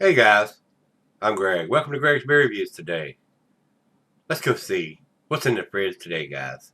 Hey guys, I'm Greg. Welcome to Gregsbeerreviews today. Let's go see what's in the fridge today, guys.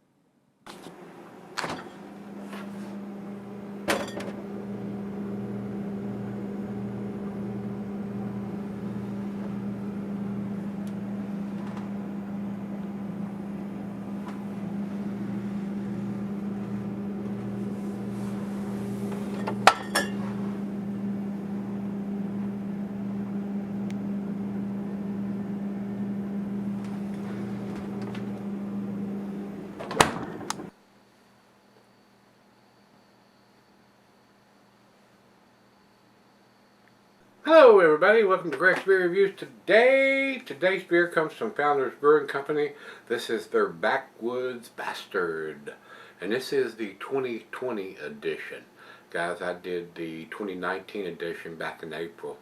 Hello everybody, welcome to Gregsbeerreviews today. Today's beer comes from Founders Brewing Company. This is their Backwoods Bastard. And this is the 2020 edition. Guys, I did the 2019 edition back in April.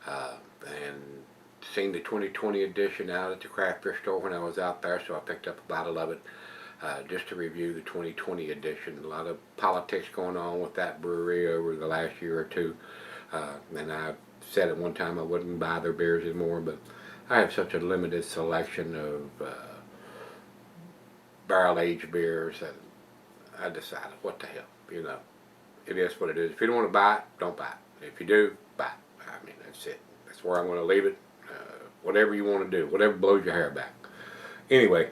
And seen the 2020 edition out at the craft beer store when I was out there, so I picked up a bottle of it just to review the 2020 edition. A lot of politics going on with that brewery over the last year or two. And I said at one time I wouldn't buy their beers anymore, but I have such a limited selection of barrel-aged beers that I decided, what the hell, it is what it is. If you don't want to buy it, don't buy it. If you do, buy it. I mean, that's it. That's where I'm going to leave it. Whatever you want to do, whatever blows your hair back. Anyway,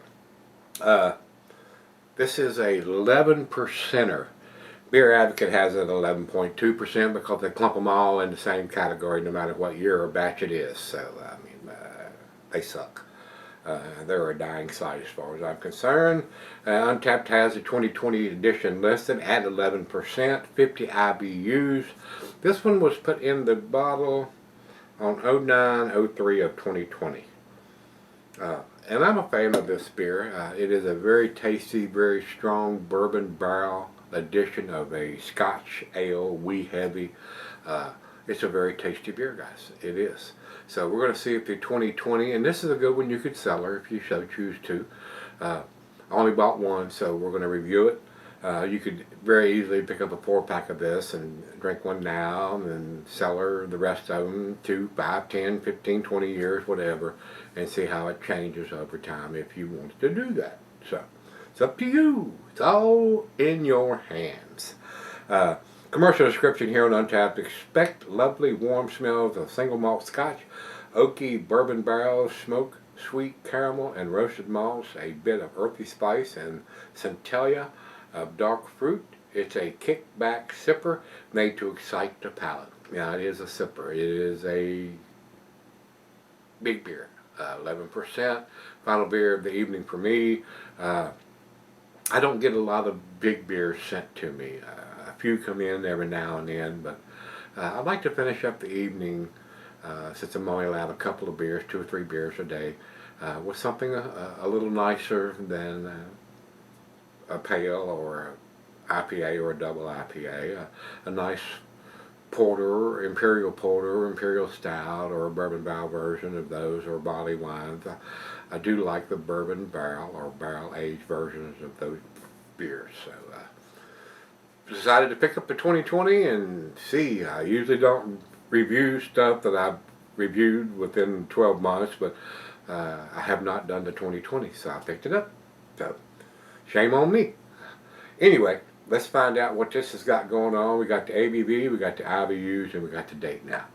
this is a 11%er. Beer Advocate has it at 11.2% because they clump them all in the same category no matter what year or batch it is. So, I mean, they suck. They're a dying sight as far as I'm concerned. Untapped has the 2020 edition listed at 11%, 50 IBUs. This one was put in the bottle on 09/03 of 2020. And I'm a fan of this beer. It is a very tasty, very strong bourbon barrel edition of a Scotch ale, wee heavy. It's a very tasty beer, guys. It is. So we're going to see if the 2020, and this is a good one you could sell her if you so choose to. I only bought one, so we're going to review it. You could very easily pick up a 4-pack of this and drink one now and then sell her the rest of them 2, 5, 10, 15, 20 years, whatever, and see how it changes over time if you want to do that. So it's up to you. It's all in your hands. Commercial description here on Untapped. Expect lovely warm smells of single malt Scotch, oaky bourbon barrels, smoke, sweet caramel and roasted malts, a bit of earthy spice and centella of dark fruit. It's a kickback sipper made to excite the palate. Yeah, it is a sipper. It is a big beer. 11%. Final beer of the evening for me. I don't get a lot of big beers sent to me. A few come in every now and then, but I like to finish up the evening since I'm only allowed a couple of beers, 2 or 3 beers a day, with something a little nicer than a pale or a IPA or a double IPA. A nice porter, imperial stout, or a bourbon barrel version of those, or barley wines. I do like the bourbon barrel or barrel aged versions of those beers. So decided to pick up the 2020 and see. I usually don't review stuff that I've reviewed within 12 months, but I have not done the 2020, so I picked it up. So shame on me. Anyway, let's find out what this has got going on. We got the ABV, we got the IBUs, and we got the date now.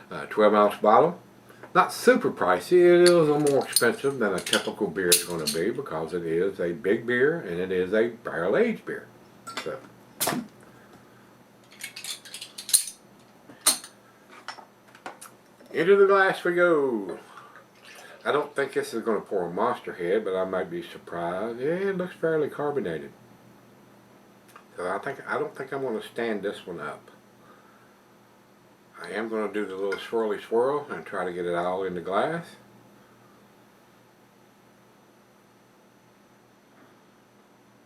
12-ounce bottle. Not super pricey. It is a little more expensive than a typical beer is going to be because it is a big beer and it is a barrel-aged beer. So, into the glass we go. I don't think this is going to pour a monster head, but I might be surprised. Yeah, it looks fairly carbonated. So I don't think I'm going to stand this one up. I am going to do the little swirly swirl and try to get it all in the glass.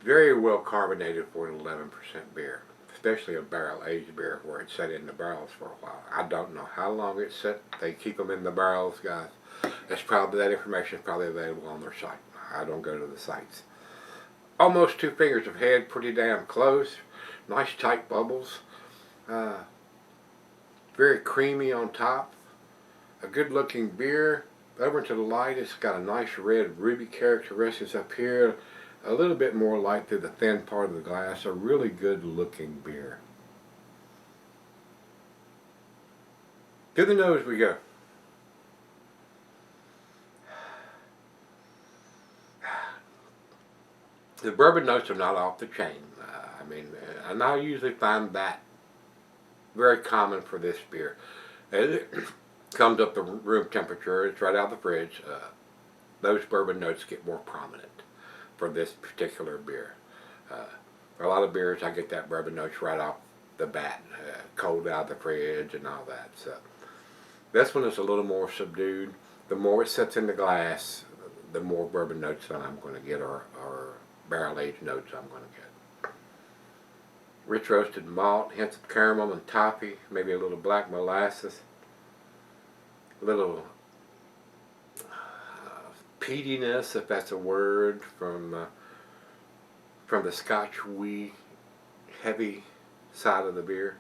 Very well carbonated for an 11% beer, especially a barrel-aged beer where it's set in the barrels for a while. I don't know how long it's set. They keep them in the barrels, guys. That information is probably available on their site. I don't go to the sites. Almost 2 fingers of head, pretty damn close. Nice tight bubbles. Very creamy on top. A good looking beer. Over to the light, it's got a nice red ruby characteristics up here. A little bit more light through the thin part of the glass. A really good looking beer. To the nose we go. The bourbon notes are not off the chain. And I usually find that very common for this beer. It comes up to room temperature. It's right out of the fridge. Those bourbon notes get more prominent for this particular beer. For a lot of beers, I get that bourbon notes right off the bat, cold out of the fridge and all that. So this one is a little more subdued. The more it sits in the glass, the more bourbon notes that I'm going to get, or barrel-aged notes I'm going to get. Rich roasted malt, hints of caramel and toffee, maybe a little black molasses, a little peatiness, if that's a word, from the Scotch wee heavy side of the beer.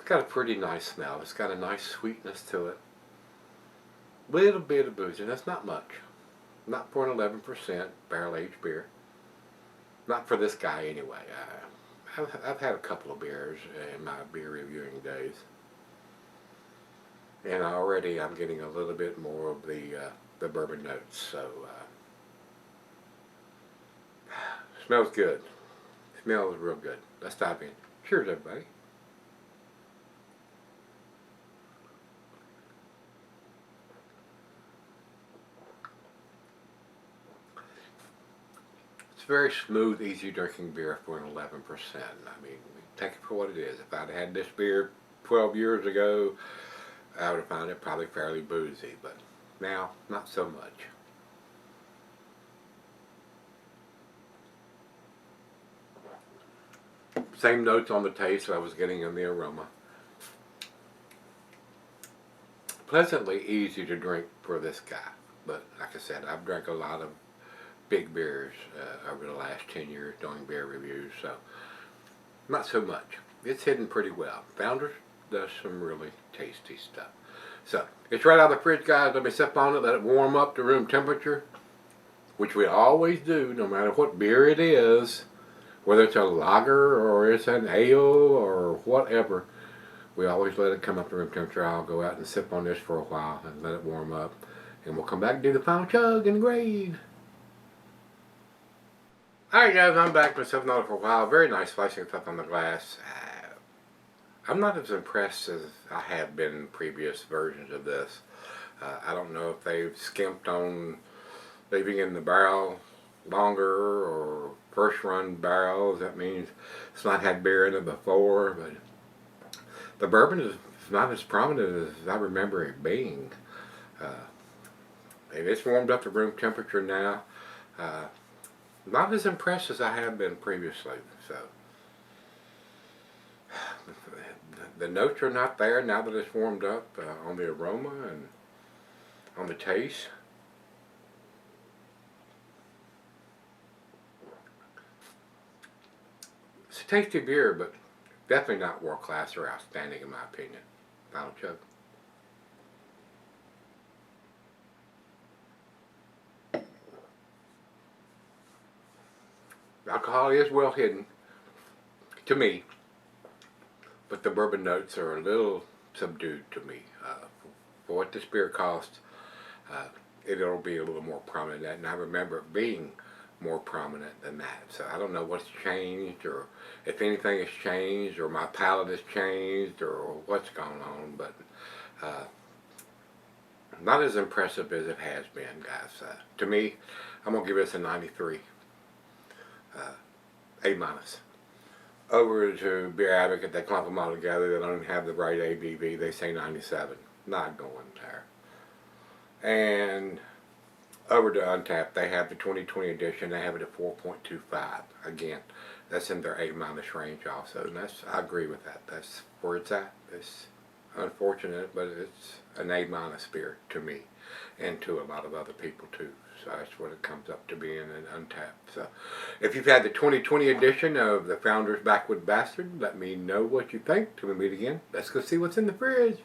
It's got a pretty nice smell. It's got a nice sweetness to it. Little bit of booze, and that's not much. Not for an 11% barrel-aged beer. Not for this guy anyway. I've had a couple of beers in my beer reviewing days, and already I'm getting a little bit more of the bourbon notes. So smells good. Smells real good. Let's dive in. Cheers, everybody. It's a very smooth, easy drinking beer for an 11%. I mean, take it for what it is. If I'd had this beer 12 years ago, I would have found it probably fairly boozy, but now, not so much. Same notes on the taste I was getting in the aroma. Pleasantly easy to drink for this guy, but like I said, I've drank a lot of big beers over the last 10 years doing beer reviews, so not so much. It's hidden pretty well. Founders does some really tasty stuff. So it's right out of the fridge, guys. Let me sip on it, let it warm up to room temperature, which we always do no matter what beer it is, whether it's a lager or it's an ale or whatever. We always let it come up to room temperature. I'll go out and sip on this for a while and let it warm up, and we'll come back and do the final chug and grade. Alright guys, I'm back. Been sipping on it for a while. Very nice slicing stuff on the glass. I'm not as impressed as I have been in previous versions of this. I don't know if they've skimped on leaving in the barrel longer or first run barrels. That means it's not had beer in it before, but the bourbon is not as prominent as I remember it being. And it's warmed up to room temperature now. Not as impressed as I have been previously. So the notes are not there now that it's warmed up on the aroma and on the taste. It's a tasty beer, but definitely not world class or outstanding in my opinion. Final chug. Alcohol is well hidden, to me, but the bourbon notes are a little subdued to me. For what this beer costs, it'll be a little more prominent than that, and I remember it being more prominent than that. So I don't know what's changed, or if anything has changed, or my palate has changed, or what's going on, but not as impressive as it has been, guys. To me, I'm going to give this a 93. A minus. Over to Beer Advocate, they clump them all together. They don't even have the right ABV. They say 97. Not going there. And over to Untappd, they have the 2020 edition. They have it at 4.25. Again, that's in their A minus range also. And I agree with that. That's where it's at. It's unfortunate, but it's an A minus beer to me, and to a lot of other people too. So that's what it comes up to being an untapped. So if you've had the 2020 edition of the Founders Backwoods Bastard, let me know what you think. Till we meet again, let's go see what's in the fridge.